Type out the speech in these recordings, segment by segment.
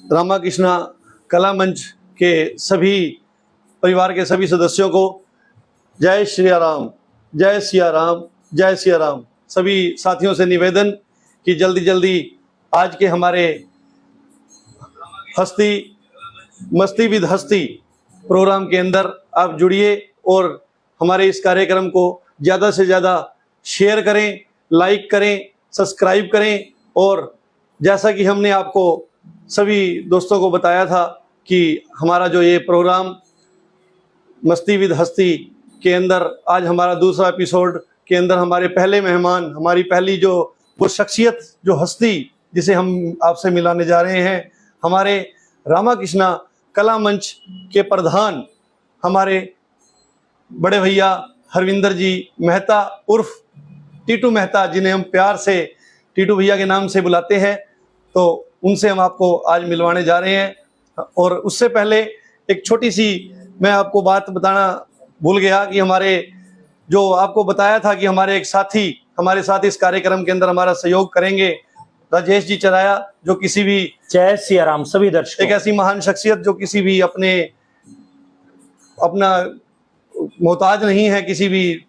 रामाकृष्णा कला मंच के सभी परिवार के सभी सदस्यों को जय श्री राम, जय सिया राम, जय सिया राम। सभी साथियों से निवेदन कि जल्दी जल्दी आज के हमारे मस्ती विद हस्ती प्रोग्राम के अंदर आप जुड़िए और हमारे इस कार्यक्रम को ज़्यादा से ज़्यादा शेयर करें, लाइक करें, सब्सक्राइब करें। और जैसा कि हमने आपको सभी दोस्तों को बताया था कि हमारा जो ये प्रोग्राम मस्ती विद हस्ती के अंदर आज हमारा दूसरा एपिसोड के अंदर हमारे पहले मेहमान, हमारी पहली जो वो शख्सियत, जो हस्ती जिसे हम आपसे मिलाने जा रहे हैं, हमारे रामाकृष्णा कला मंच के प्रधान हमारे बड़े भैया हरविंदर जी मेहता उर्फ टीटू मेहता, जिन्हें हम प्यार से टीटू भैया के नाम से बुलाते हैं। तो उनसे हम आपको आज मिलवाने जा रहे हैं। और उससे पहले एक छोटी सी मैं आपको बात बताना भूल गया कि हमारे जो आपको बताया था कि हमारे एक साथी हमारे साथ इस कार्यक्रम के अंदर हमारा सहयोग करेंगे, राजेश जी चराया, जो किसी भी जय सिया राम सभी दर्शकों, एक ऐसी महान शख्सियत जो किसी भी अपना मोहताज नहीं है किसी भी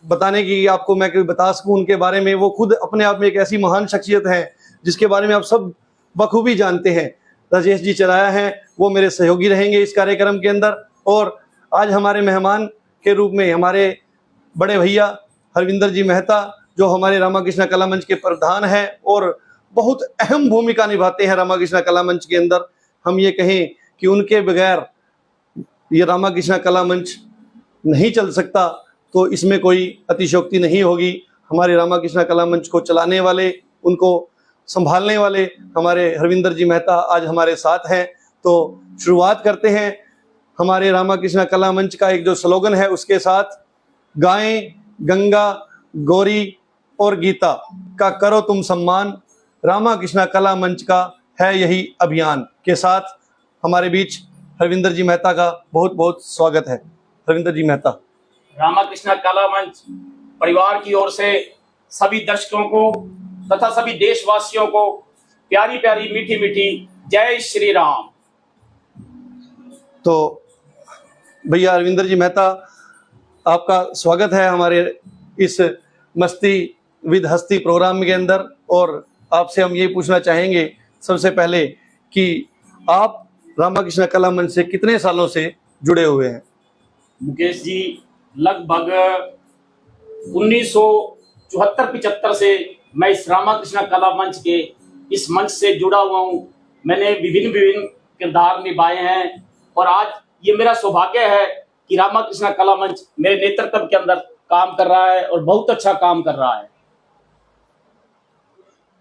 बताने की आपको मैं बता सकूं उनके बारे में। वो खुद अपने आप में एक ऐसी महान शख्सियत है जिसके बारे में आप सब बखूबी जानते हैं। राजेश जी चराया हैं, वो मेरे सहयोगी रहेंगे इस कार्यक्रम के अंदर। और आज हमारे मेहमान के रूप में हमारे बड़े भैया हरविंदर जी मेहता, जो हमारे रामाकृष्णा कला मंच के प्रधान हैं और बहुत अहम भूमिका निभाते हैं रामाकृष्णा कला मंच के अंदर। हम ये कहें कि उनके बगैर ये रामाकृष्णा कला मंच नहीं चल सकता, तो इसमें कोई अतिशयोक्ति नहीं होगी। हमारे रामाकृष्णा कला मंच को चलाने वाले, उनको संभालने वाले हमारे हरविंदर जी मेहता आज हमारे साथ हैं। तो शुरुआत करते हैं हमारे रामाकृष्णा कला मंच का एक जो स्लोगन है उसके साथ, गाएं गंगा गौरी और गीता का करो तुम सम्मान, रामाकृष्णा कला मंच का है यही अभियान के साथ हमारे बीच हरविंदर जी मेहता का बहुत बहुत स्वागत है। हरविंदर जी मेहता। रामाकृष्णा कला मंच परिवार की ओर से सभी दर्शकों को तथा सभी देशवासियों को प्यारी प्यारी मीठी मीठी जय श्री राम। तो भैया हरविंदर जी मेहता, आपका स्वागत है हमारे इस मस्ती विद हस्ती प्रोग्राम के अंदर। और आपसे हम ये पूछना चाहेंगे सबसे पहले कि आप रामाकृष्णा कला मंच से कितने सालों से जुड़े हुए हैं? मुकेश जी, लगभग 1974-75 से मैं इस रामाकृष्णा कला मंच के इस मंच से जुड़ा हुआ हूँ। मैंने विभिन्न किरदार निभाए हैं और आज ये मेरा सौभाग्य है कि रामाकृष्णा कला मंच मेरे नेतृत्व के अंदर काम कर रहा है और बहुत अच्छा काम कर रहा है।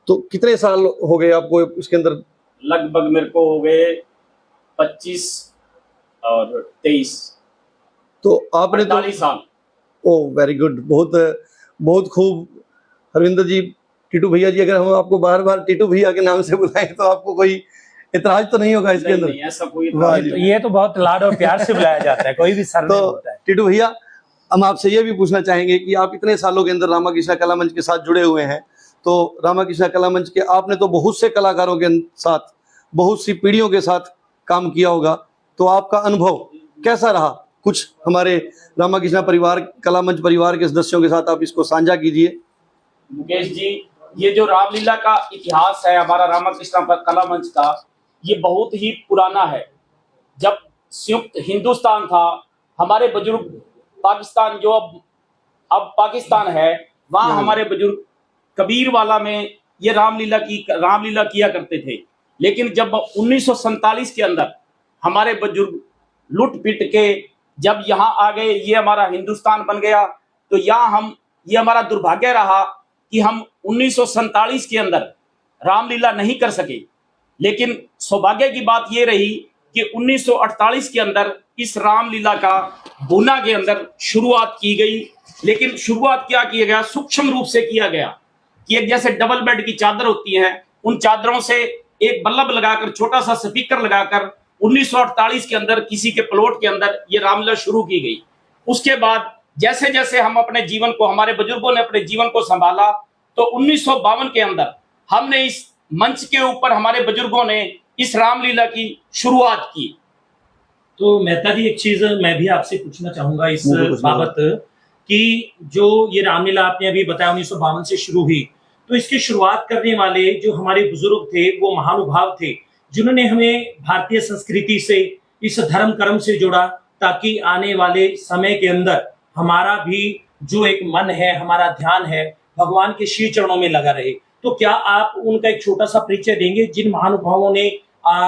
तो कितने साल हो गए आपको इसके अंदर? लगभग मेरे को हो गए 25 और 23। तो आपने 45 साल। ओ वेरी गुड, बहुत बहुत खूब। हरविंदर जी, टीटू भैया जी, अगर हम आपको बार बार टीटू भैया के नाम से बुलाएं तो आपको कोई इतराज तो नहीं होगा इसके अंदर? नहीं, ऐसा कोई इतराज नहीं। ये तो बहुत लाड और प्यार से बुलाया जाता है, कोई भी सर नहीं होता है। टीटू भैया, हम आपसे ये भी पूछना चाहेंगे कि आप इतने सालों के अंदर रामाकृष्णा कला मंच के साथ जुड़े हुए हैं, तो रामाकृष्णा कला मंच के आपने तो बहुत से कलाकारों के साथ, बहुत सी पीढ़ियों के साथ काम किया होगा, तो आपका अनुभव कैसा रहा? कुछ हमारे रामाकृष्णा परिवार, कला मंच परिवार के सदस्यों के साथ आप इसको साझा कीजिए। मुकेश जी, ये जो रामलीला का इतिहास है हमारा रामाकृष्णा कला मंच का, ये बहुत ही पुराना है। जब संयुक्त हिंदुस्तान था, हमारे बुजुर्ग पाकिस्तान, जो अब पाकिस्तान है, वहाँ हमारे बुजुर्ग कबीरवाला में ये रामलीला किया करते थे। लेकिन जब 1947 के अंदर हमारे बुजुर्ग लुट पिट के जब यहाँ आ गए, ये हमारा हिंदुस्तान बन गया, तो यहाँ ये हमारा दुर्भाग्य रहा कि हम 1947 के अंदर रामलीला नहीं कर सके। लेकिन सौभाग्य की बात ये रही कि 1948 के अंदर इस रामलीला का भूना के अंदर शुरुआत की गई। लेकिन शुरुआत क्या किया गया, सूक्ष्म रूप से किया गया कि एक जैसे डबल बेड की चादर होती है, उन चादरों से एक बल्ब लगाकर, छोटा सा स्पीकर लगाकर 1948 के अंदर किसी के प्लॉट के अंदर ये रामलीला शुरू की गई। उसके बाद जैसे जैसे हम अपने जीवन को, हमारे बुजुर्गों ने अपने जीवन को संभाला, तो 1952 के अंदर हमने इस मंच के ऊपर, हमारे बुजुर्गों ने इस रामलीला की शुरुआत की। तो मेहता जी, एक चीज मैं भी आपसे पूछना चाहूंगा इस मुझे पूछना बाबत कि जो ये रामलीला आपने अभी बताया 1952 से शुरू हुई, तो इसकी शुरुआत करने वाले जो हमारे बुजुर्ग थे वो महानुभाव थे जिन्होंने हमें भारतीय संस्कृति से, इस धर्म कर्म से जोड़ा, ताकि आने वाले समय के अंदर हमारा भी जो एक मन है, हमारा ध्यान है, भगवान के श्री चरणों में लगा रहे। तो क्या आप उनका एक छोटा सा परिचय देंगे जिन महानुभावों ने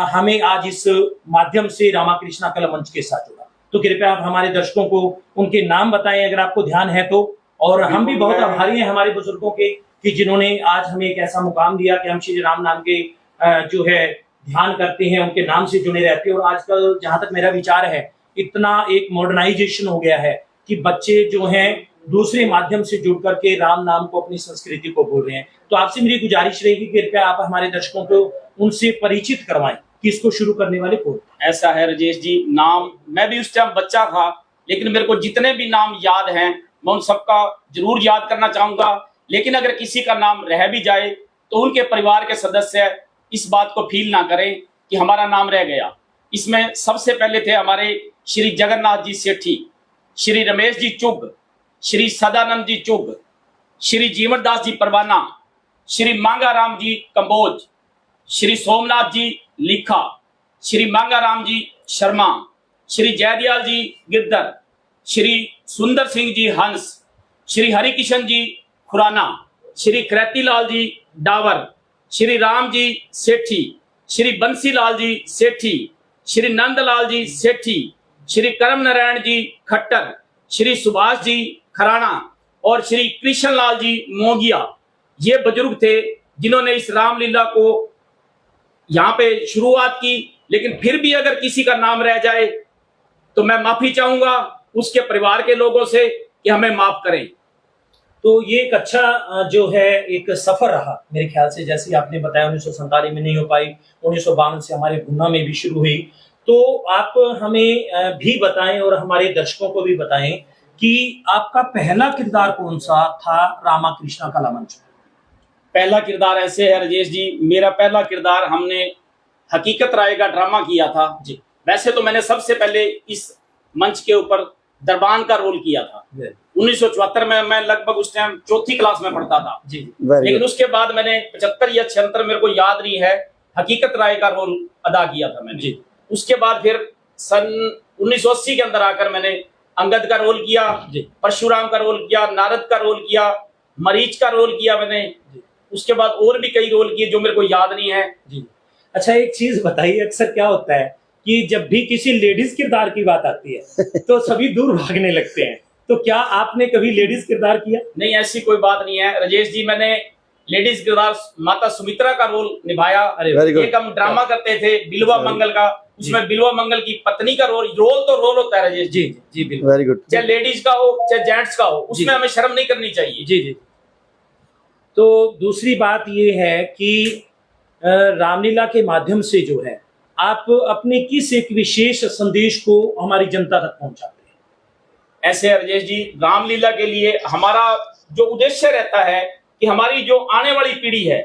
हमें आज इस माध्यम से रामाकृष्णा कला मंच के साथ जोड़ा? तो कृपया आप हमारे दर्शकों को उनके नाम बताएं अगर आपको ध्यान है तो। और हम भी बहुत आभारी हैं हमारे बुजुर्गों के कि जिन्होंने आज हमें एक ऐसा मुकाम दिया कि हम श्री राम नाम के जो है ध्यान करते हैं, उनके नाम से जुड़े रहते हैं। और आजकल जहां तक मेरा विचार है, इतना एक मॉडर्नाइजेशन हो गया है कि बच्चे जो हैं दूसरे माध्यम से जुड़ करके राम नाम को, अपनी संस्कृति को बोल रहे हैं। तो आपसे मेरी गुजारिश रहेगी कि कृपया आप हमारे दर्शकों को उनसे परिचित करवाएं कि इसको शुरू करने वाले कौन। ऐसा है राजेश जी, नाम मैं भी उस टाइम बच्चा था, लेकिन मेरे को जितने भी नाम याद हैं मैं उन सबका जरूर याद करना चाहूंगा। लेकिन अगर किसी का नाम रह भी जाए तो उनके परिवार के सदस्य इस बात को फील ना करें कि हमारा नाम रह गया। इसमें सबसे पहले थे हमारे श्री जगन्नाथ जी सेठी, श्री रमेश जी चुग, श्री सदानंद जी चुग, श्री जीवनदास जी परवाना, श्री मांगाराम जी कंबोज, श्री सोमनाथ जी लिखा, श्री मांगाराम जी शर्मा, श्री जयदयाल जी गिरधर, श्री सुंदर सिंह जी हंस, श्री हरिकिशन जी खुराना, श्री कृतिलाल जी डावर, श्री राम जी सेठी, श्री बंसीलाल जी सेठी, श्री नंदलाल जी सेठी, श्री करम नारायण जी खट्टर, श्री सुभाष जी खराना और श्री कृष्णलाल जी मोगिया। ये बुजुर्ग थे जिन्होंने इस रामलीला को यहाँ पे शुरुआत की। लेकिन फिर भी अगर किसी का नाम रह जाए तो मैं माफी चाहूंगा उसके परिवार के लोगों से कि हमें माफ करें। तो ये एक अच्छा जो है एक सफर रहा मेरे ख्याल से। जैसे आपने बताया 1947 में नहीं हो पाई, 1952 से हमारे गुना में भी शुरू हुई। तो आप हमें भी बताएं और हमारे दर्शकों को भी बताएं कि आपका पहला किरदार कौन सा था रामाकृष्णा कला मंच? पहला किरदार ऐसे है राजेश जी, मेरा पहला किरदार हमने हकीकत राय का ड्रामा किया था जी। वैसे तो मैंने सबसे पहले इस मंच के ऊपर दरबान का रोल किया था 1974 में। मैं लगभग उस टाइम चौथी क्लास में पढ़ता था जी। लेकिन उसके बाद मैंने 75 या 76, मेरे को याद नहीं है, हकीकत राय का रोल अदा किया था मैंने जी। उसके बाद फिर सन 1980 के अंदर आकर मैंने अंगद का रोल किया, परशुराम का रोल किया, नारद का रोल किया, मरीच का रोल किया मैंने। उसके बाद और भी कई रोल किए जो मेरे को याद नहीं है जी। अच्छा, एक चीज बताइए, अक्सर क्या होता है कि जब भी किसी लेडीज किरदार की बात आती है तो सभी दूर भागने लगते हैं। तो क्या आपने कभी लेडीज किरदार किया? नहीं, ऐसी कोई बात नहीं है राजेश जी। मैंने लेडीज किरदार माता सुमित्रा का रोल निभाया। एक हम ड्रामा करते थे बिलवा मंगल का, उसमें बिलवा मंगल की पत्नी का रोल तो रोल होता है राजेश जी। जी बिल्कुल, वेरी गुड। चाहे लेडीज का हो चाहे जेंट्स का हो, उसमें हमें शर्म नहीं करनी चाहिए जी जी। तो दूसरी बात ये है कि रामलीला के माध्यम से जो है आप अपने किस एक विशेष संदेश को हमारी जनता तक पहुंचाते हैं? ऐसे राजेश जी, रामलीला के लिए हमारा जो उद्देश्य रहता है कि हमारी जो आने वाली पीढ़ी है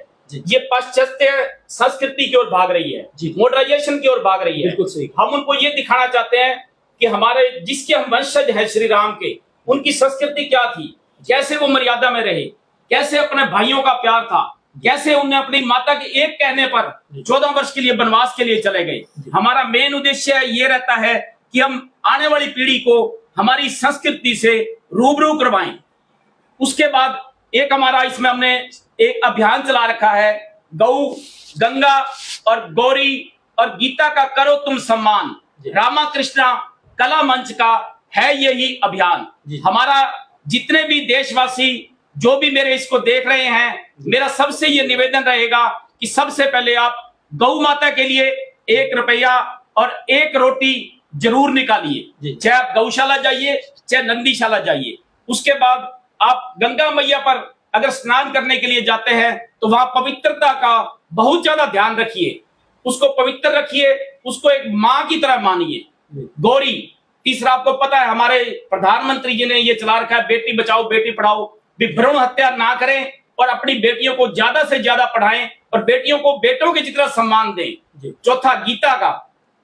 ये पाश्चात्य संस्कृति की ओर भाग रही है, मॉडर्नाइजेशन की ओर भाग रही है। बिल्कुल सही। हम उनको ये दिखाना चाहते हैं कि हमारे जिसके हम वंशज हैं श्री राम के, उनकी संस्कृति क्या थी, कैसे वो मर्यादा में रहे, कैसे अपने भाइयों का प्यार था, कैसे उन्हें अपनी माता के एक कहने पर 14 वर्ष के लिए वनवास के लिए चले गए। हमारा मेन उद्देश्य ये रहता है कि हम आने वाली पीढ़ी को हमारी संस्कृति से रूबरू करवाएं। उसके बाद एक हमारा इसमें हमने एक अभियान चला रखा है, गौ, गंगा और गौरी और गीता का करो तुम सम्मान। रामाकृष्णा कला मंच का है यही अभियान। हमारा जितने भी देशवासी जो भी मेरे इसको देख रहे हैं, मेरा सबसे ये निवेदन रहेगा कि सबसे पहले आप गौ माता के लिए 1 रुपया और 1 रोटी जरूर निकालिए। चाहे आप गौशाला जाइए चाहे नंदीशाला जाइए। उसके बाद आप गंगा मैया पर अगर स्नान करने के लिए जाते हैं तो वहां पवित्रता का बहुत ज्यादा ध्यान रखिए, उसको पवित्र रखिए, उसको एक माँ की तरह मानिए। गौरी, तीसरा आपको पता है हमारे प्रधानमंत्री जी ने ये चला रखा है, बेटी बचाओ बेटी पढ़ाओ। भ्रूण हत्या ना करें और अपनी बेटियों को ज्यादा से ज्यादा पढ़ाएं और बेटियों को बेटों की जितना सम्मान दें। जी। चौथा गीता का,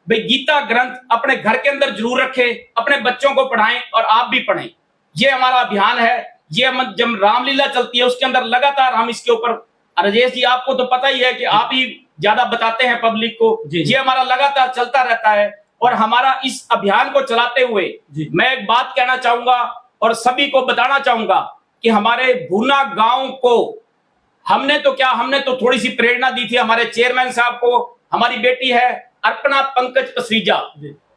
भाई गीता ग्रंथ अपने घर के अंदर जरूर रखें, अपने बच्चों को पढ़ाएं और आप भी पढ़ें। ये हमारा अभियान है। ये हम जब रामलीला चलती है उसके अंदर लगातार हम इसके ऊपर, राजेश जी आपको तो पता ही है कि आप ही ज्यादा बताते हैं पब्लिक को, ये हमारा लगातार चलता रहता है। और हमारा इस अभियान को चलाते हुए मैं एक बात कहना चाहूंगा और सभी को बताना चाहूंगा कि हमारे भूना गांव को हमने तो थोड़ी सी प्रेरणा दी थी हमारे चेयरमैन साहब को। हमारी बेटी है अर्पणा पंकज पसरीजा,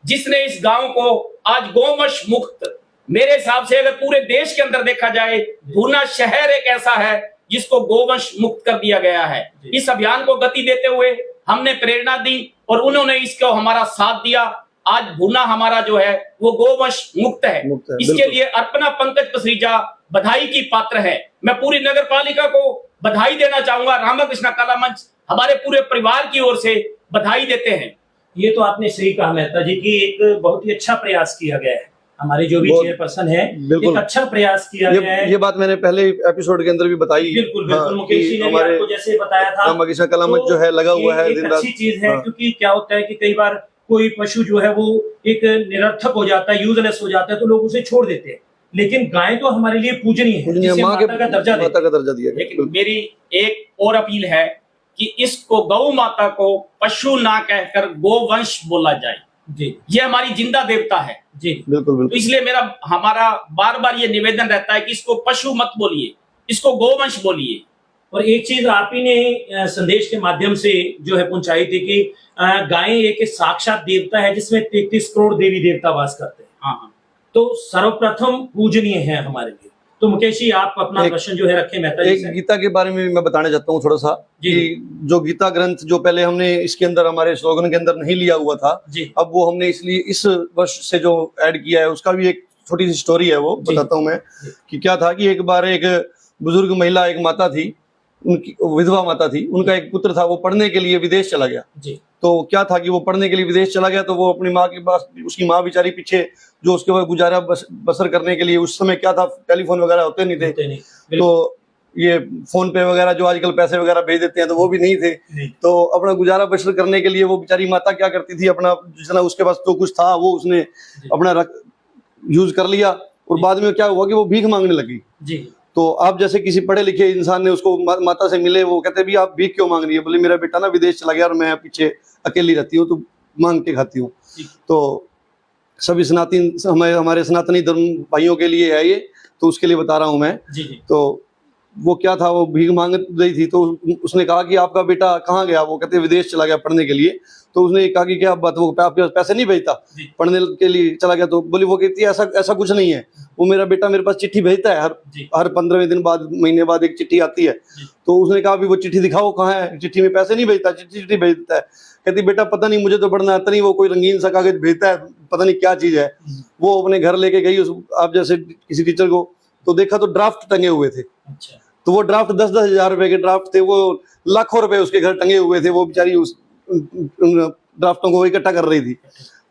जिसने इस गांव को आज गौवंश मुक्त, मेरे हिसाब से अगर पूरे देश के अंदर देखा जाए भूना शहर एक ऐसा है जिसको गोवंश मुक्त कर दिया गया है। इस अभियान को गति देते हुए हमने प्रेरणा दी और उन्होंने इसको हमारा साथ दिया। आज भूना हमारा जो है वो गोवंश मुक्त है। इसके लिए अर्पणा पंकज पसरीजा बधाई की पात्र है। मैं पूरी नगर पालिका को बधाई देना चाहूंगा, रामकृष्ण कला मंच हमारे पूरे परिवार की ओर से बधाई देते हैं। ये तो आपने सही कहा मेहता जी की एक बहुत ही अच्छा प्रयास किया गया है। हमारे जो भी चेयरपर्सन है एक अच्छा प्रयास किया गया है। ये बात मैंने पहले एपिसोड के अंदर भी बताई। बिल्कुल मुकेश जी ने भी आपको जैसे बताया था, रामकृष्ण कला मंच जो है लगा हुआ है दिन रात। अच्छी चीज है क्योंकि क्या होता है कि कई बार कोई पशु जो है वो एक निरर्थक हो जाता है, यूजलेस हो जाता है, तो लोग उसे छोड़ देते हैं। लेकिन गाय तो हमारे लिए पूजनीय है, जिसे माता का दर्जा दिया। लेकिन मेरी एक और अपील है कि इसको गौ माता को पशु ना कहकर गोवंश बोला जाए। जी, ये हमारी जिंदा देवता है। जी बिल्कुल। तो इसलिए हमारा बार बार ये निवेदन रहता है कि इसको पशु मत बोलिए, इसको गोवंश बोलिए। और एक चीज आप ही ने संदेश के माध्यम से जो है पहुंचाई थी कि गाय एक साक्षात देवता है जिसमें 33 करोड़ देवी देवता वास करते हैं। हाँ, तो सर्वप्रथम पूजनीय है हमारे लिए। तो मुकेश जी आप अपना प्रश्न जो है रखें मेहता जी से। गीता के बारे में मैं बताना चाहता हूँ थोड़ा सा कि जो गीता ग्रंथ जो पहले हमने इसके अंदर हमारे स्लोगन के अंदर नहीं लिया हुआ था, अब वो हमने इसलिए इस वर्ष से जो ऐड किया है उसका भी एक छोटी सी स्टोरी है, वो बताता हूँ मैं कि क्या था। कि एक बार एक बुजुर्ग महिला, एक माता थी, उनकी विधवा माता थी, उनका एक पुत्र था, वो पढ़ने के लिए विदेश चला गया। तो क्या था कि वो पढ़ने के लिए विदेश चला गया, तो वो अपनी माँ के पास, उसकी माँ बेचारी पीछे जो उसके बाद गुजारा बसर करने के लिए, उस समय क्या था टेलीफोन वगैरह होते नहीं थे, तो ये फोन पे वगैरह जो आजकल पैसे वगैरह भेज देते हैं तो वो भी नहीं थे। तो अपना गुजारा बसर करने के लिए वो बेचारी माता क्या करती थी, अपना जितना उसके पास तो कुछ था वो उसने अपना यूज कर लिया। और बाद में क्या हुआ कि वो भीख मांगने लगी। तो आप जैसे किसी पढ़े लिखे इंसान ने उसको माता से मिले, वो कहते भी आप भीख क्यों मांग रही है? बोले मेरा बेटा ना विदेश चला गया और मैं पीछे अकेली रहती हूँ तो मांग के खाती हूँ। तो सभी हमारे सनातनी धर्म भाइयों के लिए है ये, तो उसके लिए बता रहा हूँ मैं। तो वो क्या था, वो भीख मांग रही थी, तो उसने कहा कि आपका बेटा कहाँ गया? वो कहते विदेश चला गया पढ़ने के लिए। तो उसने कहा कि क्या बात, वो आपके पास पैसे नहीं भेजता, पढ़ने के लिए चला गया? तो बोली, वो कहती है ऐसा कुछ नहीं है, वो मेरा बेटा मेरे पास चिट्ठी भेजता है, हर 15वें दिन बाद, महीने बाद एक चिट्ठी आती है। तो उसने कहा भी वो चिट्ठी दिखाओ कहाँ है, चिट्ठी में पैसे नहीं भेजता, चिट्ठी भेजता है। कहती बेटा पता नहीं, मुझे तो पढ़ना आता नहीं, वो कोई रंगीन सा कागज भेजता है, पता नहीं क्या चीज है। वो अपने घर लेके गई आप जैसे किसी टीचर को, तो देखा तो ड्राफ्ट टंगे हुए थे। तो वो ड्राफ्ट 10-10 हजार रुपए के ड्राफ्ट थे, वो लाखों रुपए उसके घर टंगे हुए थे। वो बेचारी उस ड्राफ्टों को इकट्ठा कर रही थी,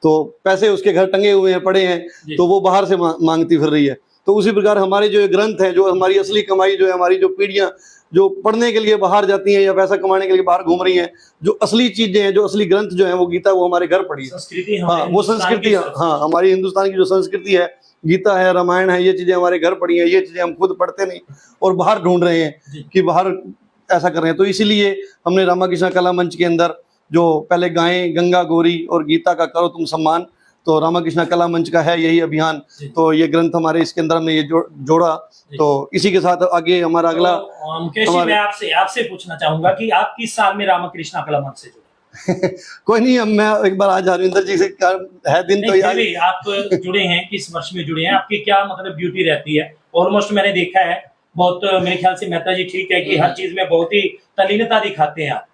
तो पैसे उसके घर टंगे हुए हैं, पड़े हैं, तो वो बाहर से मांगती फिर रही है। तो उसी प्रकार हमारे जो ग्रंथ है, जो हमारी असली कमाई जो है, हमारी जो पीढ़ियां जो पढ़ने के लिए बाहर जाती हैं या पैसा कमाने के लिए बाहर घूम रही हैं, जो असली चीजें हैं, जो असली ग्रंथ जो है, वो गीता, वो हमारे घर पड़ी है। हाँ, वो संस्कृति, हाँ, हमारी हिंदुस्तान की जो संस्कृति है, गीता है, रामायण है, ये चीजें हमारे घर पड़ी हैं। ये चीजें हम खुद पढ़ते नहीं और बाहर ढूंढ रहे हैं कि बाहर ऐसा कर रहे हैं। तो इसीलिए हमने रामकृष्ण कला मंच के अंदर जो पहले गाएं गंगा गौरी और गीता का करो तुम सम्मान, तो रामकृष्ण कला मंच का है यही अभियान। तो ये ग्रंथ हमारे इसके अंदर हमने ये जोड़ा। तो इसी के साथ आगे हमारा अगला, मुकेश जी, मैं आपसे पूछना चाहूंगा कि आप किस साल में रामकृष्ण कला मंच से जुड़े? कोई नहीं, अब मैं एक बार आज हरविंदर जी से है दिन तो यार आप जुड़े हैं, किस वर्ष में जुड़े हैं? आपकी क्या मतलब ड्यूटी रहती है? ऑलमोस्ट मैंने देखा है बहुत, मेरे ख्याल से मेहता जी ठीक है कि हर चीज में बहुत ही तल्लीनता दिखाते हैं आप।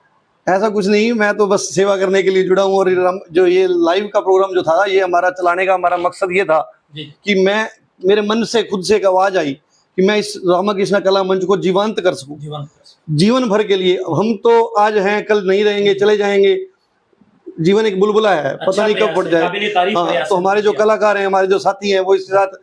ऐसा कुछ नहीं, मैं तो बस सेवा करने के लिए जुड़ा हूँ। और जो ये लाइव का प्रोग्राम जो था, ये हमारा चलाने का हमारा मकसद ये था कि मेरे मन से खुद से एक आवाज आई कि मैं इस रामकृष्ण कला मंच को जीवंत कर सकूं, जीवन भर के लिए। हम तो आज हैं, कल नहीं रहेंगे, चले जाएंगे। जीवन एक बुलबुला है, पता नहीं कब फट जाए। हाँ, तो हमारे जो कलाकार हैं, हमारे जो साथी हैं, वो इसके साथ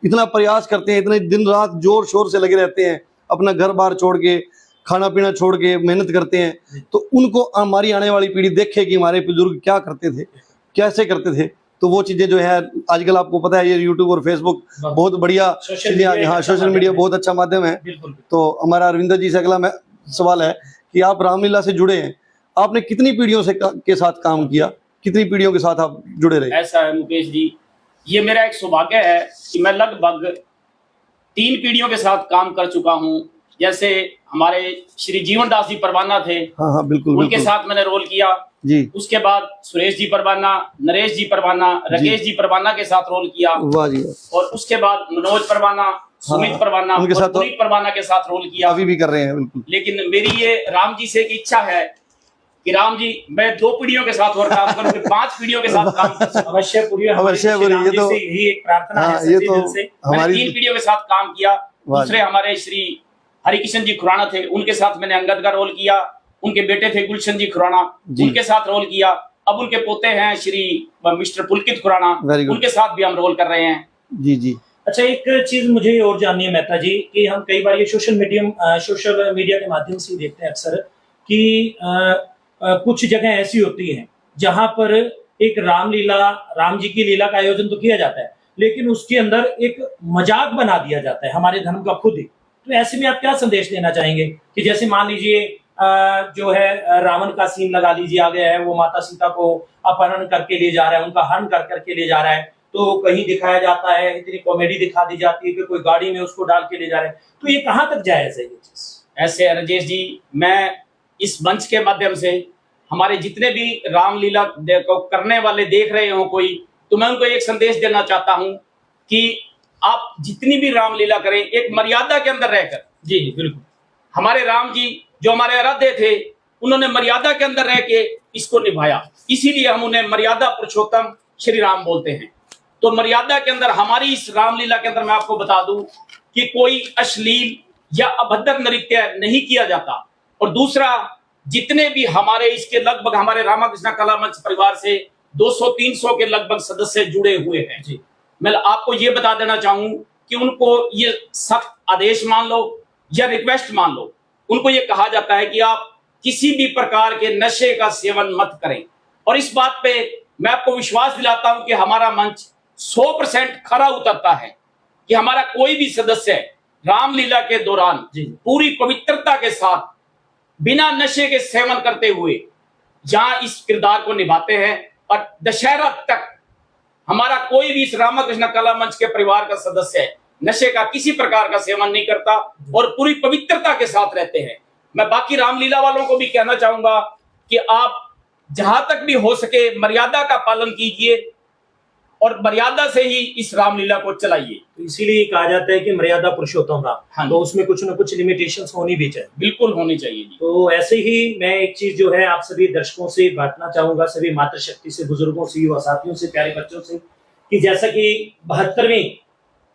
इतना प्रयास करते हैं, इतने दिन रात जोर शोर से लगे रहते हैं, अपना घर बार छोड़ के खाना पीना छोड़ के मेहनत करते हैं, तो उनको हमारी आने वाली पीढ़ी देखे कि हमारे बुजुर्ग क्या करते थे, कैसे करते थे। तो वो चीज़ें जो है आजकल आपको पता है ये यूट्यूब और फेसबुक बहुत बढ़िया चीज़ें आ गई। हाँ, सोशल मीडिया बहुत अच्छा माध्यम है। तो हमारा अरविंदर जी से अगला सवाल है कि आप रामलीला से जुड़े हैं, आपने कितनी पीढ़ियों से के साथ काम किया, कितनी पीढ़ियों के साथ आप जुड़े रहे? ऐसा है मुकेश जी, ये मेरा एक सौभाग्य है कि मैं लगभग 3 पीढ़ियों के साथ काम कर चुका हूँ। जैसे हमारे श्री जीवन दास जी परवाना थे, हाँ हाँ बिल्कुल, उनके साथ मैंने रोल किया जी। उसके बाद सुरेश जी परवाना, नरेश जी परवाना, राकेश जी परवाना के साथ रोल किया। वाह जी। और उसके बाद मनोज परवाना, सुमित परवाना, उनके साथ पुनीत परवाना के साथ रोल किया। अभी भी कर रहे हैं बिल्कुल। लेकिन मेरी ये राम जी से एक इच्छा है कि राम जी मैं 2 पीढ़ियों के साथ और काम करूं, 5 पीढ़ियों के साथ काम कर सकूं। अवश्य पूरी, अवश्य पूरी, ये तो यही एक प्रार्थना है ये सच्चे तो दिल से। मैंने 3 पीढ़ियों के साथ काम किया। दूसरे हमारे श्री हरिकिशन जी खुराना थे, उनके साथ मैंने अंगद का रोल किया। उनके बेटे थे गुलशन जी खुराना, उनके साथ रोल किया। अब उनके पोते हैं श्री मिस्टर पुलकित खुराना, उनके साथ भी हम रोल कर रहे हैं। जी जी। अच्छा, एक चीज मुझे और जाननी है मेहता जी कि हम कई बार ये सोशल मीडिया के माध्यम से देखते हैं अक्सर कि कुछ जगह ऐसी होती हैं जहां पर एक राम जी की लीला का आयोजन तो किया जाता है, लेकिन उसके अंदर एक मजाक बना दिया जाता है हमारे धर्म का खुद ही। तो ऐसे में आप क्या संदेश देना चाहेंगे कि जैसे मान लीजिए जो है रावण का सीन लगा लीजिए आ गया है, वो माता सीता को अपहरण करके ले जा रहा है, उनका हरण कर करके ले जा रहा है, तो कहीं दिखाया जाता है, इतनी कॉमेडी दिखा दी जाती है कि कोई गाड़ी में उसको डाल के ले जा रहे हैं। तो ये कहाँ तक जायज है ये चीज? ऐसे राजेश जी, मैं इस मंच के माध्यम से हमारे जितने भी रामलीला को करने वाले देख रहे हो कोई, तो मैं उनको एक संदेश देना चाहता हूं कि आप जितनी भी रामलीला करें एक मर्यादा के अंदर रहकर। जी बिल्कुल। हमारे राम जी जो हमारे आराध्य थे, उन्होंने मर्यादा के अंदर रह के इसको निभाया, इसीलिए हम उन्हें मर्यादा पुरुषोत्तम श्री राम बोलते हैं। तो मर्यादा के अंदर हमारी इस रामलीला के अंदर मैं आपको बता दूं कि कोई अश्लील या अभद्र नृत्य नहीं किया जाता। और दूसरा, जितने भी हमारे इसके लगभग हमारे रामाकृष्ण कला मंच परिवार से 200-300 के लगभग सदस्य जुड़े हुए हैं जी। मैं आपको ये बता देना चाहूं कि उनको ये सख्त आदेश मान लो या रिक्वेस्ट मान लो, उनको ये कहा जाता है कि आप किसी भी प्रकार के नशे का सेवन मत करें। और इस बात पे मैं आपको विश्वास दिलाता हूं कि हमारा मंच 100% खरा उतरता है कि हमारा कोई भी सदस्य रामलीला के दौरान पूरी पवित्रता के साथ बिना नशे के सेवन करते हुए जहां इस किरदार को निभाते हैं, और दशहरा तक हमारा कोई भी इस रामाकृष्ण कला मंच के परिवार का सदस्य नशे का किसी प्रकार का सेवन नहीं करता और पूरी पवित्रता के साथ रहते हैं। मैं बाकी रामलीला वालों को भी कहना चाहूंगा कि आप जहां तक भी हो सके मर्यादा का पालन कीजिए और मर्यादा से ही इस रामलीला को चलाइए। तो इसीलिए कहा जाता है कि मर्यादा पुरुषोत्तम राम। हाँ, तो उसमें कुछ न कुछ लिमिटेशंस होनी भी चाहिए। बिल्कुल होनी चाहिए जी। तो ऐसे ही मैं एक चीज जो है आप सभी दर्शकों से बांटना चाहूंगा, सभी मातृशक्ति से, बुजुर्गों से, युवा साथियों से, प्यारे बच्चों से, कि जैसा कि 72वीं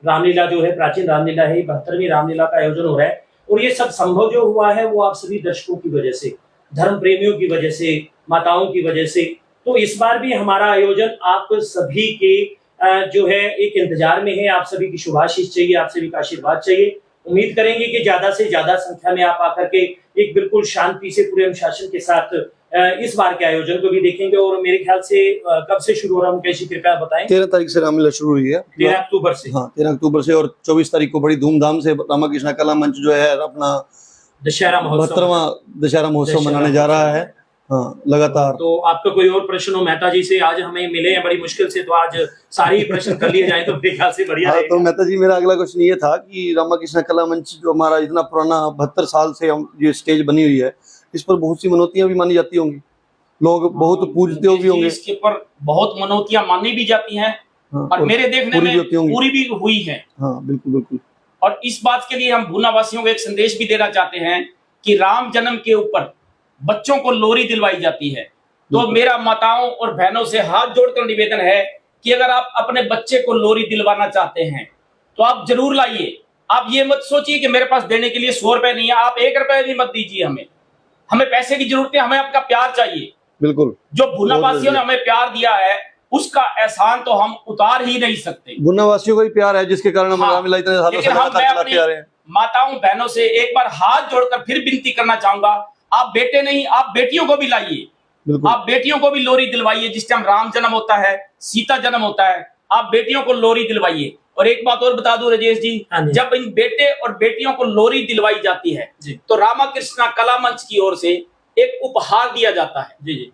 रामलीला जो है, प्राचीन रामलीला है, 72वीं रामलीला का आयोजन हो रहा है। और ये सब संभव जो हुआ है वो आप सभी दर्शकों की वजह से, धर्म प्रेमियों की वजह से, माताओं की वजह से। तो इस बार भी हमारा आयोजन आप सभी के जो है एक इंतजार में है। आप सभी की शुभाशीष चाहिए, आप सभी का आशीर्वाद चाहिए। उम्मीद करेंगे कि ज्यादा से ज्यादा संख्या में आप आकर के एक बिल्कुल शांति से, पूरे अनुशासन के साथ इस बार के आयोजन को भी देखेंगे। और मेरे ख्याल से कब से शुरू हो रहा है मुकेश, कृपया बताएं। 13 तारीख से रामलीला शुरू हुई है, 13 अक्टूबर से। हाँ 13 अक्टूबर से, और 24 तारीख को बड़ी धूमधाम से रामाकृष्ण कला मंच जो है अपना दशहरा महोत्सव, 72वां दशहरा महोत्सव मनाने जा रहा है। हाँ, लगातार। तो आपका कोई और प्रश्न हो मेहता जी से? आज हमें मिले हैं बड़ी मुश्किल से, तो आज सारे ही प्रश्न कर लिए जाए तो मेरे ख्याल से बढ़िया रहेगा। तो मेहता जी, मेरा अगला क्वेश्चन ये था कि रामाकृष्ण कला मंच जो हमारा इतना पुराना 72 साल से हम ये स्टेज बनी हुई है, इस पर बहुत सी मनौतियां भी मानी जाती होंगी, लोग बहुत पूजते भी होंगे। इसके ऊपर बहुत मनौतियां मानी भी जाती हैं। हाँ, और मेरे देखने में पूरी भी हुई है। हाँ बिल्कुल बिल्कुल। और इस बात के लिए हम भूना वासियों को एक संदेश भी देना चाहते हैं कि राम जन्म के ऊपर बच्चों को लोरी दिलवाई जाती है। तो मेरा माताओं और बहनों से हाथ जोड़कर निवेदन है कि अगर आप अपने बच्चे को लोरी दिलवाना चाहते हैं तो आप जरूर लाइए। आप ये मत सोचिए कि मेरे पास देने के लिए 100 रुपए नहीं है, आप 1 रुपए भी मत दीजिए। हमें पैसे की जरूरत है, हमें आपका प्यार चाहिए। बिल्कुल। जो भूना वासियों ने हमें प्यार दिया है उसका एहसान तो हम उतार ही नहीं सकते। भूना वासियों का ही प्यार है जिसके कारण हम रामलीला इतने सालों से लगातार चलाते आ रहे हैं। माताओं बहनों से एक बार हाथ जोड़कर फिर विनती करना चाहूंगा, आप बेटे नहीं, आप बेटियों को भी लाइए, बिल्कुल। आप बेटियों को भी लोरी दिलवाइए। जिस टाइम राम जन्म होता है, सीता जन्म होता है, आप बेटियों को लोरी दिलवाइए। और एक बात और बता दूं राजेश जी, हाँ जी। जब इन बेटे और बेटियों को लोरी दिलवाई जाती है जी। तो रामाकृष्णा कला मंच की ओर से एक उपहार दिया जाता है। जी जी,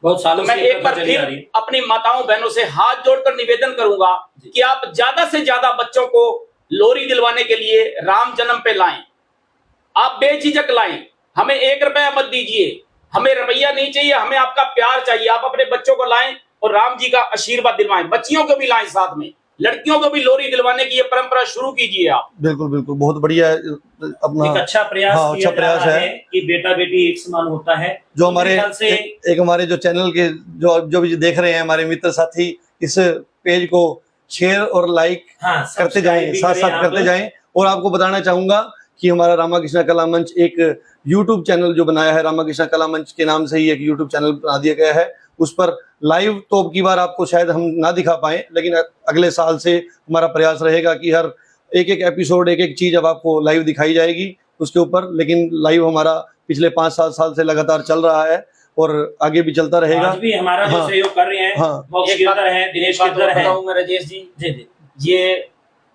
बहुत सालों तो मैं से ये एक बार प्रथा चली आ रही फिर है। अपनी माताओं बहनों से हाथ जोड़कर निवेदन करूंगा जी। कि आप ज्यादा से ज्यादा बच्चों को लोरी दिलवाने के लिए राम जन्म पे लाएं। आप बेझिझक लाएं, हमें 1 रुपया मत दीजिए, हमें रुपया नहीं चाहिए, हमें आपका प्यार चाहिए। आप अपने बच्चों को लाएं और राम जी का आशीर्वाद दिलवाएं। बच्चियों को भी लाएं, साथ में लड़कियों को भी लोरी दिलवाने की ये परंपरा शुरू कीजिए आप। बिल्कुल बिल्कुल, बहुत बढ़िया है अपना। एक अच्छा प्रयास हाँ, किया अच्छा जा प्रयास रहा है। कि बेटा बेटी एक समान होता है। जो तो हमारे मेरे ख्याल से एक हमारे जो चैनल के जो भी देख रहे हैं हमारे मित्र साथी, इस पेज को शेयर और लाइक हाँ, करते जाएं, सब्सक्राइब भी साथ करें साथ आप। करते जाएं। और आपको बताना चाहूंगा कि हमारा रामाकृष्णा कला मंच एक यूट्यूब चैनल जो बनाया है, रामाकृष्णा कला मंच के नाम से ही एक यूट्यूब चैनल बना दिया गया है। उस पर लाइव तो अब की बार आपको शायद हम ना दिखा पाए, लेकिन अगले साल से हमारा प्रयास रहेगा कि हर एक एक एपिसोड, एक एक चीज अब आपको लाइव दिखाई जाएगी उसके ऊपर। लेकिन लाइव हमारा पिछले 5-7 साल से लगातार चल रहा है और आगे भी चलता रहेगा। आज भी हमारा जो हाँ। सहयोग कर रहे हैं, हाँ। मोक्ष एक बात- गिरधर है, दिनेश एक बात गिरधर और है। बताऊंगा राजेश जी, जी जी ये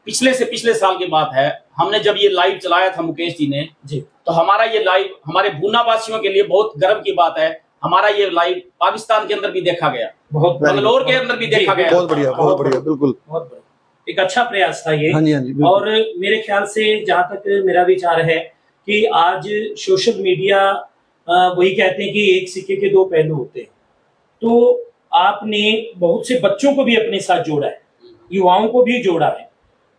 पिछले से पिछले साल की बात है। हमने जब ये लाइव चलाया था मुकेश जी ने, जी, तो हमारा ये लाइव हमारे भूना वासियों के लिए बहुत गर्व की बात है। हमारा ये लाइव पाकिस्तान के अंदर भी देखा गया, बहुत बंगलोर के अंदर भी जी, देखा गया। बहुत बढ़िया, बहुत बढ़िया, बिल्कुल। बहुत बढ़िया। एक अच्छा प्रयास था ये। हाँ जी, हाँ जी, बिल्कुल। और मेरे ख्याल से जहां तक मेरा विचार है कि आज सोशल मीडिया वही कहते हैं कि एक सिक्के के 2 पहलू होते हैं। तो आपने बहुत से बच्चों को भी अपने साथ जोड़ा है, युवाओं को भी जोड़ा है।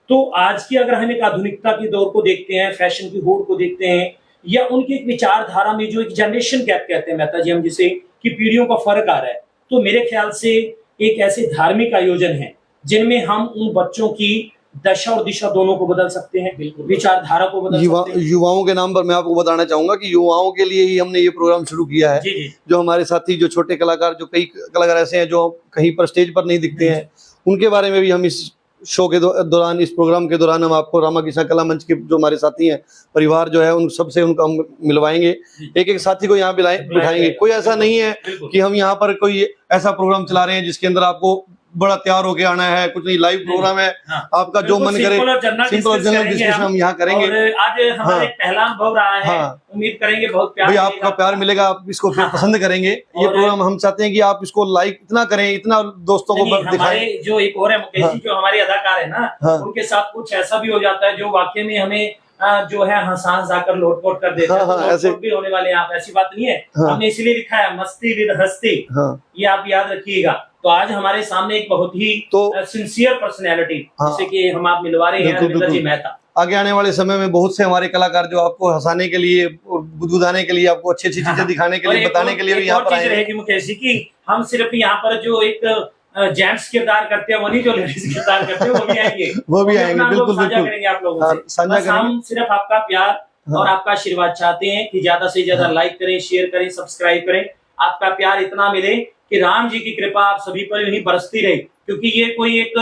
तो आज की अगर हम एक आधुनिकता के दौर को देखते हैं, फैशन की होड़ को देखते हैं, या उनकी एक विचारधारा में जो एक जनरेशन गैप कहते हैं मेहता जी हम जिसे, कि पीढ़ियों का फर्क आ रहा है, तो मेरे ख्याल से एक ऐसे धार्मिक आयोजन है जिनमें हम उन बच्चों की दशा और दिशा दोनों को बदल सकते हैं, विचारधारा को बदल सकते हैं। युवाओं के नाम पर मैं आपको बताना चाहूंगा कि युवाओं के लिए ही हमने ये प्रोग्राम शुरू किया है। जी जी, जो हमारे साथी, जो छोटे कलाकार, जो कई कलाकार ऐसे हैं जो कहीं पर स्टेज पर नहीं दिखते हैं, उनके बारे में भी हम इस शो के दौरान, इस प्रोग्राम के दौरान हम आपको रामाकृष्णा कला मंच के जो हमारे साथी हैं, परिवार जो है, उन सबसे उनको हम मिलवाएंगे। एक एक साथी को यहाँ बिठाएंगे। कोई ऐसा नहीं है बिल्कुल। कि हम यहाँ पर कोई ऐसा प्रोग्राम चला रहे हैं जिसके अंदर आपको बड़ा तैयार होके आना है, कुछ नहीं। लाइव प्रोग्राम है, हाँ। आपका जो मन करे, सिंपल और जनरल डिस्कशन हम यहाँ करेंगे। और आज हमारा हाँ। एक पहला अनुभव रहा है। हाँ। उम्मीद करेंगे बहुत प्यार भाई, मिलेगा। आपका प्यार मिलेगा, आप इसको हाँ। पसंद करेंगे। ये और- प्रोग्राम हम चाहते हैं कि आप इसको लाइक इतना करें, इतना दोस्तों को नहीं, दिखाएं। हमारे जो एक और है मुकेश जी, हाँ। जो हमारे अदाकार है ना, हाँ। उनके साथ कुछ ऐसा भी हो जाता है जो वाकई में हमें जो है हंस जाकर लोटपोट कर देते हैं। हाँ, हाँ, तो ऐसे- लोटपोट भी होने वाले हैं आप, ऐसी बात नहीं है। हाँ। हमने इसलिए लिखा है मस्ती विद हस्ती, हाँ। ये आप याद रखिएगा। तो आज हमारे सामने एक बहुत ही तो- सिंसियर पर्सनैलिटी, हाँ। जैसे कि हम आप मिलवा रहे हैं, बिल्कुल, रविंद्र जी बिल्कुल। मेहता। आगे आने वाले समय में बहुत से हमारे कलाकार जो आपको हंसाने के लिए और गुदगुदाने के लिए, आपको अच्छी अच्छी चीजें दिखाने के और लिए, एक बताने और- के लिए भी एक यहाँ और पर चीज आएंगे। रहेगी मुकेश जी की, हम सिर्फ यहाँ पर जो एक जेंट्स किरदार करते हैं वो नहीं, जो लेडीज किरदार करते हैं वो भी आएंगे। वो भी आएंगे, अपना अनुभव बिल्कुल, साझा बिल्कुल। करेंगे आप लोगों हाँ, से। साझा बस हम करेंगे। सिर्फ आपका प्यार हाँ। और आपका आशीर्वाद चाहते हैं कि ज्यादा से ज्यादा लाइक करें, शेयर करें, सब्सक्राइब करें। आपका प्यार इतना मिले कि राम जी की कृपा आप सभी पर यूं ही बरसती रहे, क्योंकि ये कोई एक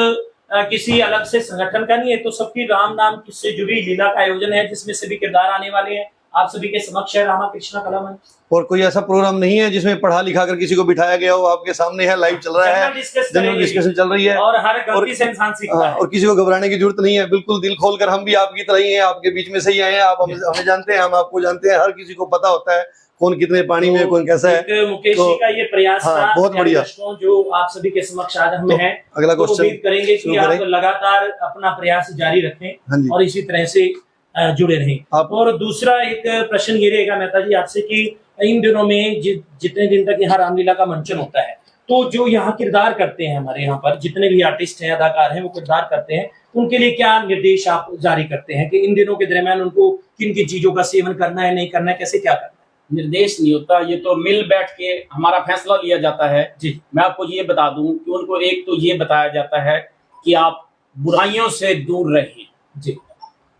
किसी अलग से संगठन का नहीं है, तो सबकी राम नाम से जुड़ी लीला का आयोजन है जिसमें सभी किरदार आने वाले हैं। आप सभी के समक्ष है रामाकृष्णा कला मंच। और कोई ऐसा प्रोग्राम नहीं है जिसमें पढ़ा लिखा कर किसी को बिठाया गया हो, आपके सामने है, लाइव चल रहा है, जनरल डिस्कशन चल रही है। और हर गलती से इंसान सीखता हाँ, है। और किसी को घबराने की जरूरत नहीं है। बिल्कुल दिल खोलकर, हम भी आपकी तरह ही हैं, आपके बीच में से ही आए हैं। आप हमें जानते हैं, हम आपको जानते हैं। हर किसी को पता होता है कौन कितने पानी में, कौन कैसा है। एक मुकेश तो- जी का ये प्रयास हाँ, था, बहुत बढ़िया। दर्शकों, जो आप सभी के समक्ष आज हम तो हैं। अगला तो क्वेश्चन उम्मीद करेंगे कि शुरू आप करें। लगातार अपना प्रयास जारी रखें हाँ जी। और इसी तरह से जुड़े रहें। आप- और दूसरा एक प्रश्न ये रहेगा मेहता जी आपसे कि इन दिनों में जितने दिन तक यहाँ रामलीला का मंचन होता है, तो जो यहाँ किरदार करते हैं, हमारे यहाँ पर जितने भी आर्टिस्ट हैं, अदाकार हैं, वो किरदार करते हैं, उनके लिए क्या निर्देश आप जारी करते हैं कि इन दिनों के दरमियान उनको किन किन चीजों का सेवन करना है, नहीं करना है, कैसे क्या करना है? निर्देश नहीं होता, ये तो मिल बैठ के हमारा फैसला लिया जाता है। जी। मैं आपको ये बता दूं कि उनको एक तो ये बताया जाता है कि आप बुराइयों से दूर रहें। जी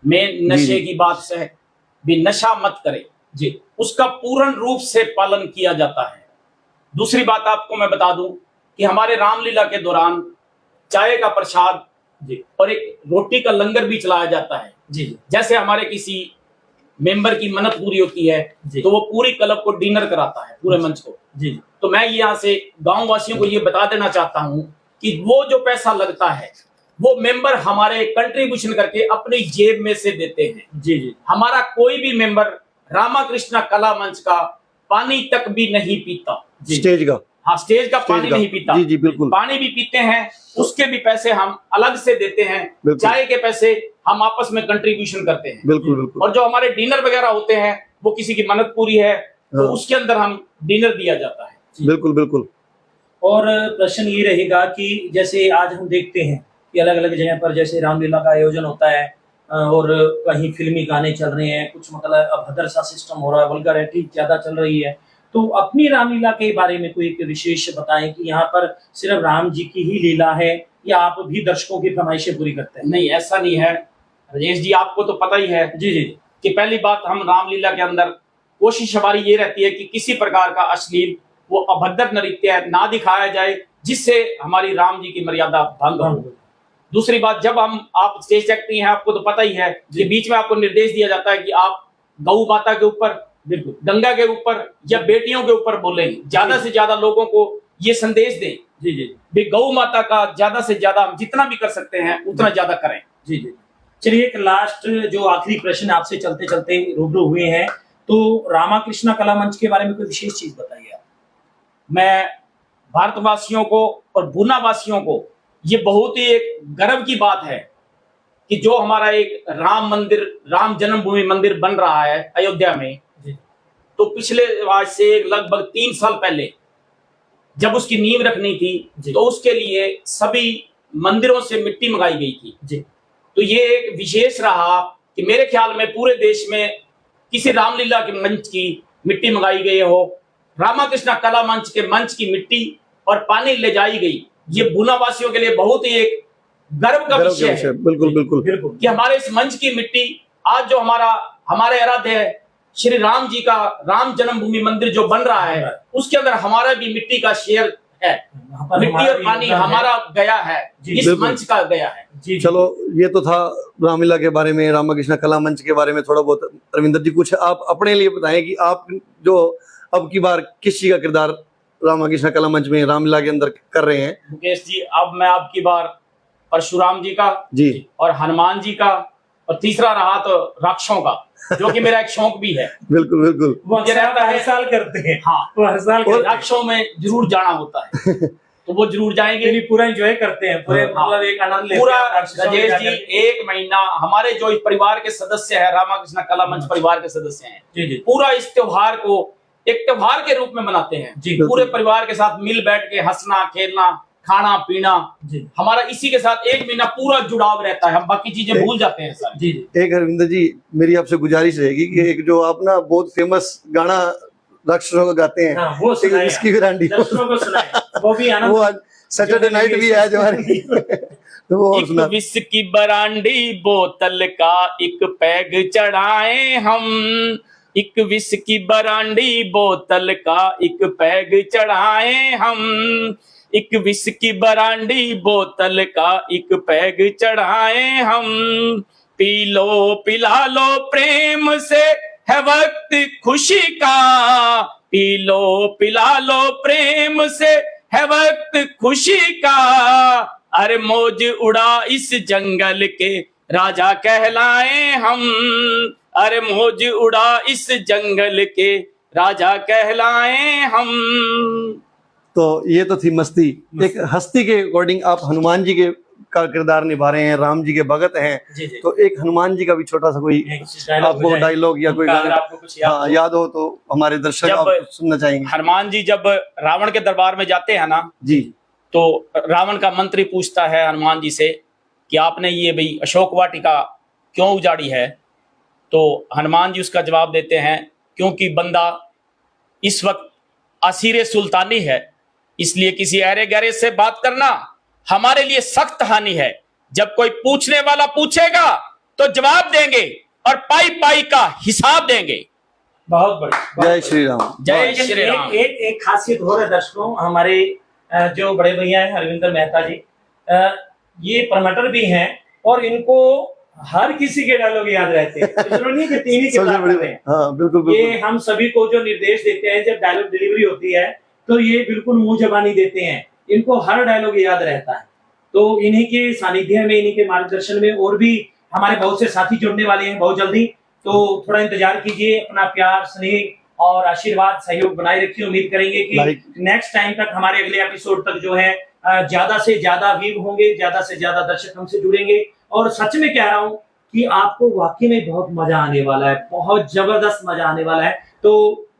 मैं नशे की बात से भी, नशा मत करें जी, उसका पूर्ण रूप से पालन किया जाता है। दूसरी बात आपको मैं बता दूं कि हमारे रामलीला के दौरान चाय का प्रसाद जी और एक रोटी का लंगर भी चलाया जाता है। जी जी जैसे हमारे किसी मेंबर की मन्नत पूरी होती है जी। तो वो पूरी क्लब को डिनर कराता है, पूरे मंच को। जी तो मैं यहाँ से गांव वासियों को ये बता देना चाहता हूँ कि वो जो पैसा लगता है वो मेंबर हमारे कंट्रीब्यूशन करके अपनी जेब में से देते हैं। जी जी हमारा कोई भी मेंबर रामाकृष्णा कला मंच का पानी तक भी नहीं पीता। जी स्टेज का हाँ, स्टेज का पानी का। नहीं पीता। जी जी बिल्कुल पानी भी पीते हैं, उसके भी पैसे हम अलग से देते हैं। बिल्कुल। चाय के पैसे हम आपस में कंट्रीब्यूशन करते हैं। बिल्कुल बिल्कुल और जो हमारे डिनर वगैरह होते हैं वो किसी की मन्नत पूरी है तो हाँ। उसके अंदर हम डिनर दिया जाता है। बिल्कुल बिल्कुल और प्रश्न ये रहेगा कि जैसे आज हम देखते हैं कि अलग अलग जगह पर जैसे रामलीला का आयोजन होता है और कहीं फिल्मी गाने चल रहे हैं, कुछ मतलब अभद्र सा सिस्टम हो रहा है, वल्गैरिटी ज्यादा चल रही है। तो अपनी रामलीला के बारे में कोई एक विशेष बताएं कि यहाँ पर सिर्फ राम जी की ही लीला है या आप भी दर्शकों की फरमाइशें पूरी करते हैं? नहीं, ऐसा नहीं है राजेश जी, आपको तो पता ही है जी जी कि पहली बात, हम रामलीला के अंदर कोशिश हमारी ये रहती है कि किसी प्रकार का अश्लील वो अभद्र नृत्य ना दिखाया जाए जिससे हमारी राम जी की मर्यादा भंग हो। दूसरी बात, जब आप स्टेज एक्टिंग हैं, आपको तो पता ही है कि बीच में आपको निर्देश दिया जाता है कि आप गौ माता के ऊपर, बिल्कुल गंगा के ऊपर या बेटियों के ऊपर बोलेंगे, ज्यादा से ज्यादा लोगों को ये संदेश दें जी जी भी गौ माता का ज्यादा से ज्यादा हम जितना भी कर सकते हैं उतना ज्यादा करें। जी जी। चलिए एक लास्ट जो आखिरी प्रश्न आपसे चलते चलते रूबरू हुए हैं, तो रामाकृष्णा कला मंच के बारे में कोई विशेष चीज बताइए आप। मैं भारतवासियों को और भूना वासियों को ये बहुत ही एक गर्व की बात है कि जो हमारा एक राम मंदिर, राम जन्मभूमि मंदिर बन रहा है अयोध्या में, जी तो पिछले आज से लगभग 3 साल पहले जब उसकी नींव रखनी थी जी। तो उसके लिए सभी मंदिरों से मिट्टी मंगाई गई थी। जी तो ये एक विशेष रहा कि मेरे ख्याल में पूरे देश में किसी रामलीला के मंच की मिट्टी मंगाई गई हो, रामाकृष्णा कला मंच के मंच की मिट्टी और पानी ले जाई गई, ये भूना वासियों के लिए बहुत ही एक गर्व का विषय है। बिल्कुल बिल्कुल बिल्कुल कि हमारे इस मंच की मिट्टी आज जो हमारे आराध्य है श्री राम जी का राम जन्मभूमि मंदिर जो बन रहा है उसके अंदर हमारा भी मिट्टी का शेयर है, वहाँ पर मिट्टी हमारा और भी पानी योगदान है। हमारा गया है, जी, इस बिल्कुल। मंच का गया है। जी चलो ये तो था रामलीला के बारे में, रामाकृष्ण कला मंच के बारे में थोड़ा बहुत। रविंदर जी कुछ आप अपने लिए बताएं कि आप जो अब की बार किस चीज का किरदार रामाकृष्ण कला मंच में रामलीला के अंदर कर रहे हैं? मुकेश जी, अब मैं आपकी बार परशुराम जी का जी और हनुमान जी का और तीसरा रहा तो राक्षसों का, जो कि मेरा एक शौक भी है। बिल्कुल बिल्कुल वो मुझे अक्सर लगता है- हर साल करते हैं। हाँ, वो हर साल करते हैं। राक्षसों में जरूर जाना होता है तो वो जरूर जाएंगे। यानी पूरा एंजॉय करते हैं, पूरे हाँ। मतलब एक आनंद लेते पूरा हैं राक्षसों के राजेश जाकर। जी 1 महीना हमारे जो इस परिवार के सदस्य है, रामाकृष्ण कला मंच परिवार के सदस्य हैं, जी जी पूरा इस त्योहार को एक त्योहार के रूप में मनाते हैं। जी पूरे परिवार के साथ मिल बैठ के हंसना खेलना खाना पीना, जी हमारा इसी के साथ 1 महीना पूरा जुड़ाव रहता है, हम बाकी चीजें भूल जाते हैं सारी। जी जी एक रविंदर जी मेरी आपसे गुजारिश रहेगी कि एक जो आप ना बहुत फेमस गाना राक्षसों का गाते हैं, हाँ, वो सुनाएं इसकी गारंटी दर्शकों को सुनाएं, वो भी आनंद। वो आज सैटरडे नाइट भी है जो हमारी तो वो और एक सुना। विस्की बरांडी बोतल का एक पैग चढ़ाए हम, एक विस्की बरांडी बोतल का एक पैग चढ़ाए हम, एक विस्की बरांडी बोतल का एक पैग चढ़ाए हम, पी लो पिला लो प्रेम से है वक्त खुशी का, पी लो पिला लो प्रेम से है वक्त खुशी का, अरे मौज उड़ा इस जंगल के राजा कहलाए हम, अरे मौज उड़ा इस जंगल के राजा कहलाए हम। तो ये तो थी मस्ती। एक हस्ती के अकॉर्डिंग आप हनुमान जी के का किरदार निभा रहे हैं, राम जी के भगत हैं, जी जी तो एक हनुमान जी का भी छोटा सा कोई आपको डायलॉग या कोई अगर गाना आपको कुछ याद हाँ हो। याद हो तो हमारे दर्शक जब आप सुनना चाहेंगे। हनुमान जी जब रावण के दरबार में जाते हैं ना, जी तो रावण का मंत्री पूछता है हनुमान जी से कि आपने ये भाई अशोक वाटिका क्यों उजाड़ी है? तो हनुमान जी उसका जवाब देते हैं, क्योंकि बंदा इस वक्त असीरे सुल्तानी है, इसलिए किसी अरे गहरे से बात करना हमारे लिए सख्त हानि है। जब कोई पूछने वाला पूछेगा तो जवाब देंगे और पाई पाई का हिसाब देंगे। बहुत बढ़िया। जय श्री राम। जय लेकिन श्री राम। एक खासियत हो रहा है दर्शकों, हमारे जो बड़े भैया हैं हरविंदर मेहता जी, ये प्रमोटर भी हैं और इनको हर किसी के डायलॉग याद रहते हैं, जरूरी नहीं कि तीन ही सबसे किरदार बड़ी कर रहे हैं। हाँ बिल्कुल ये बिल्कुल। हम सभी को जो निर्देश देते हैं, जब डायलॉग डिलीवरी होती है तो ये बिल्कुल मुंह जबानी देते हैं, इनको हर डायलॉग याद रहता है। तो इन्हीं के सानिध्य में, इन्हीं के मार्गदर्शन में और भी हमारे बहुत से साथी जुड़ने वाले हैं बहुत जल्दी, तो थोड़ा इंतजार कीजिए। अपना प्यार, स्नेह और आशीर्वाद, सहयोग बनाए रखिए। उम्मीद करेंगे कि नेक्स्ट टाइम तक, हमारे अगले एपिसोड तक जो है ज्यादा से ज्यादा व्यू होंगे, ज्यादा से ज्यादा दर्शक हमसे जुड़ेंगे। और सच में कह रहा हूं कि आपको वाकई में बहुत मजा आने वाला है, बहुत जबरदस्त मजा आने वाला है। तो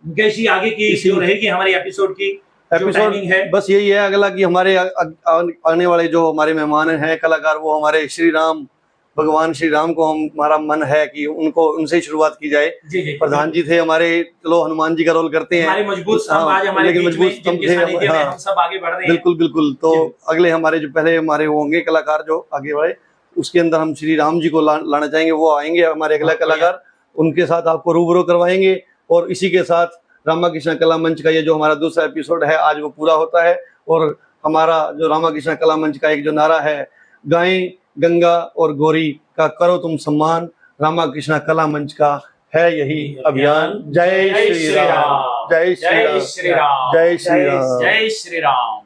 मुकेश जी, आगे की जो रहेगी हमारी एपिसोड की जो टाइमिंग है, बस यही है अगला कि हमारे आने वाले जो हमारे मेहमान हैं कलाकार, वो हमारे श्री राम, भगवान श्री राम को हमारा मन है कि उनको, उनसे ही शुरुआत की जाए। जी जी, प्रधान जी थे हमारे, चलो हनुमान जी का रोल करते हैं, हमारे मजबूत स्तंभ आज हमारे लेकिन बीच मजबूत में, स्तंभ जिनके थे। सानिध्य में हाँ, हम सब आगे बढ़ रहे हैं। बिल्कुल बिल्कुल। तो अगले हमारे जो पहले हमारे होंगे कलाकार जो आगे बढ़े, उसके अंदर हम श्री राम जी को लाना चाहेंगे। वो आएंगे हमारे अगला कलाकार, उनके साथ आपको रूबरू करवाएंगे। और इसी के साथ रामाकृष्ण कला मंच का ये जो हमारा दूसरा एपिसोड है आज वो पूरा होता है। और हमारा जो रामाकृष्ण कला मंच का एक जो नारा है, गायें गंगा और गौरी का करो तुम सम्मान, रामाकृष्ण कला मंच का है यही अभियान। जय श्री राम, जय श्री राम, जय श्री राम, जय श्री राम। जय श्री राम।